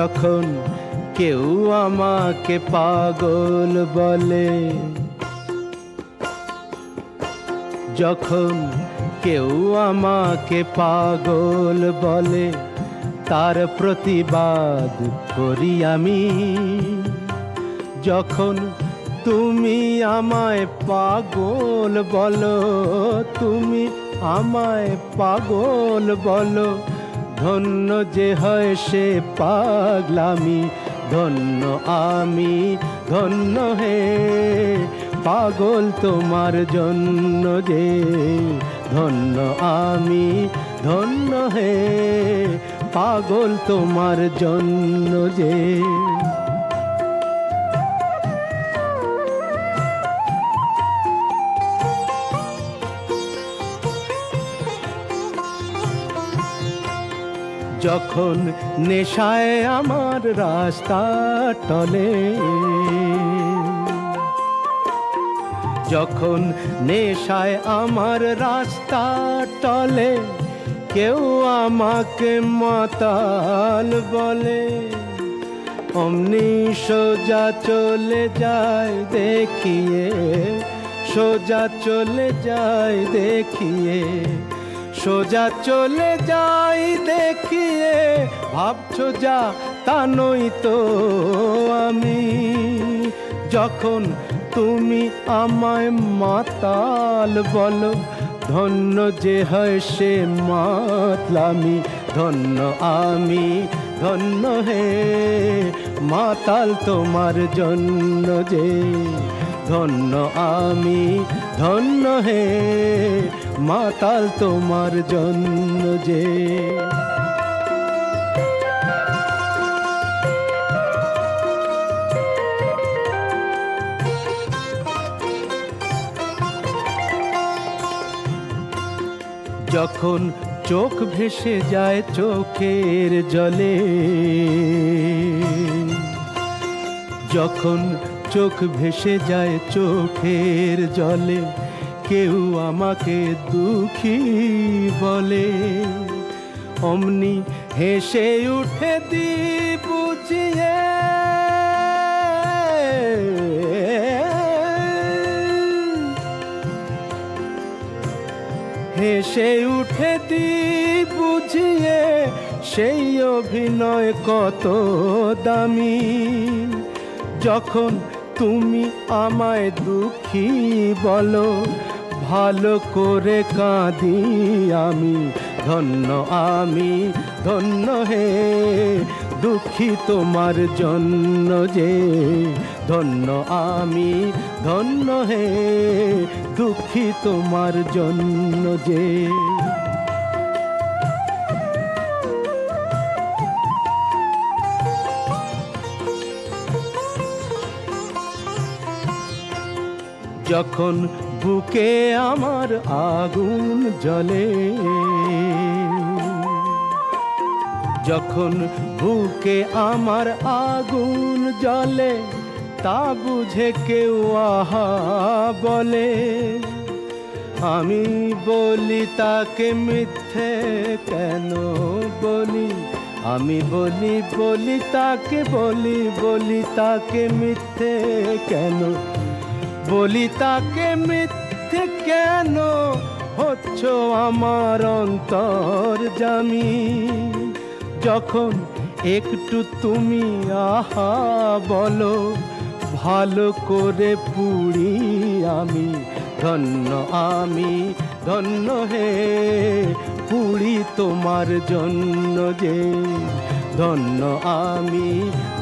যখন কেউ আমাকে পাগল বলে, যখন কেউ আমাকে পাগল বলে, তার প্রতিবাদ করি আমি। যখন তুমি আমায় পাগল বলো, তুমি আমায় পাগল বলো, ধন্য যে হয় সে পাগলামি। ধন্য আমি, ধন্য হে পাগল তোমার জন্য যে। ধন্য আমি, ধন্য হে পাগল তোমার জন্য যে। যখন নেশায় আমার রাস্তা টলে, যখন নেশায় আমার রাস্তা টলে, কেউ আমাকে মাতাল বলে, অমনি সোজা চলে যায় দেখিয়ে, সোজা চলে যায় দেখিয়ে, সোজা চলে যাই দেখিয়ে। ভাবছো যা তা নই তো আমি। যখন তুমি আমায় মাতাল বলো, ধন্য যে হয় সে মাতলামি। ধন্য আমি, ধন্য হে মাতাল তোমার জন্য যে। ধন্য আমি, ধন্য হে মাতাল তোমার জন্য যে। যখন চোখ ভেসে যায় চোখের জলে, যখন চোখ ভেসে যায় চোখের জলে, কেউ আমাকে দুঃখী বলে, অমনি হেসে উঠে দি বুঝিয়ে। হেসে উঠে দি বুঝিয়ে, সেই অভিনয় কত দামি। যখন তুমি আমায় দুঃখী বলো, ভালো করে কাঁদি আমি। ধন্য আমি, ধন্য হে দুঃখী তোমার জন্য যে। ধন্য আমি, ধন্য হে দুঃখী তোমার জন্য যে। যখন বুকে আমার আগুন জ্বলে, যখন বুকে আমার আগুন জ্বলে, তা বুঝে কেউ আহা বলে, আমি বলি তাকে মিথ্যে কেন বলি। আমি বলি তাকে বলি তাকে মিথ্যে কেন বলি, তাকে মিথ্যে কেন হচ্ছ আমার অন্তর্যামী। যখন একটু তুমি আহা বলো, ভালো করে পুড়ি আমি। ধন্য আমি, ধন্য হে পুড়ি তোমার জন্য যে। ধন্য আমি,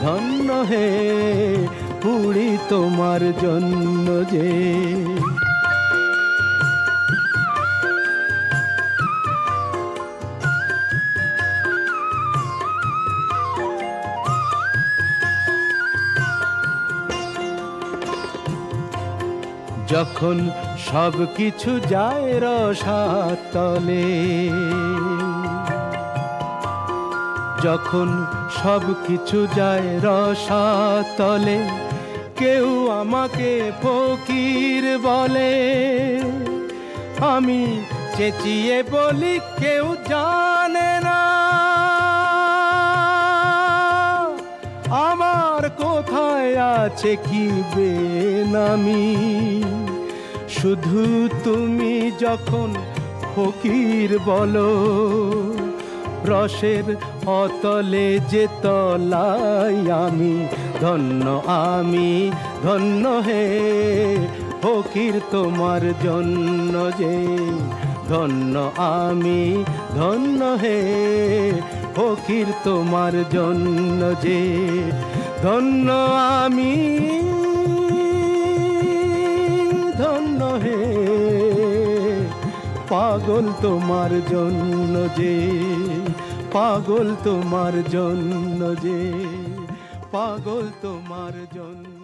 ধন্য হে পুড়ি তোমার জন্য যে। যখন সব কিছু যায় রসাতলে, যখন সব কিছু যায় রসাতলে, কেউ আমাকে ফকির বলে, আমি চেঁচিয়ে বলি কেউ জানে না। কোথায় আছে কি বেনামি, শুধু তুমি যখন ফকির বলো, রসের অতলে যে তলাই আমি, ধন্য আমি ধন্য হে ফকির তোমার জন্য যে, ধন্য আমি ধন্য হে ফকির তোমার জন্য যে, ধন্য আমি ধন্য হে পাগল তোমার জন্য যে, পাগল তোমার জন্য যে, পাগল তোমার জন্য।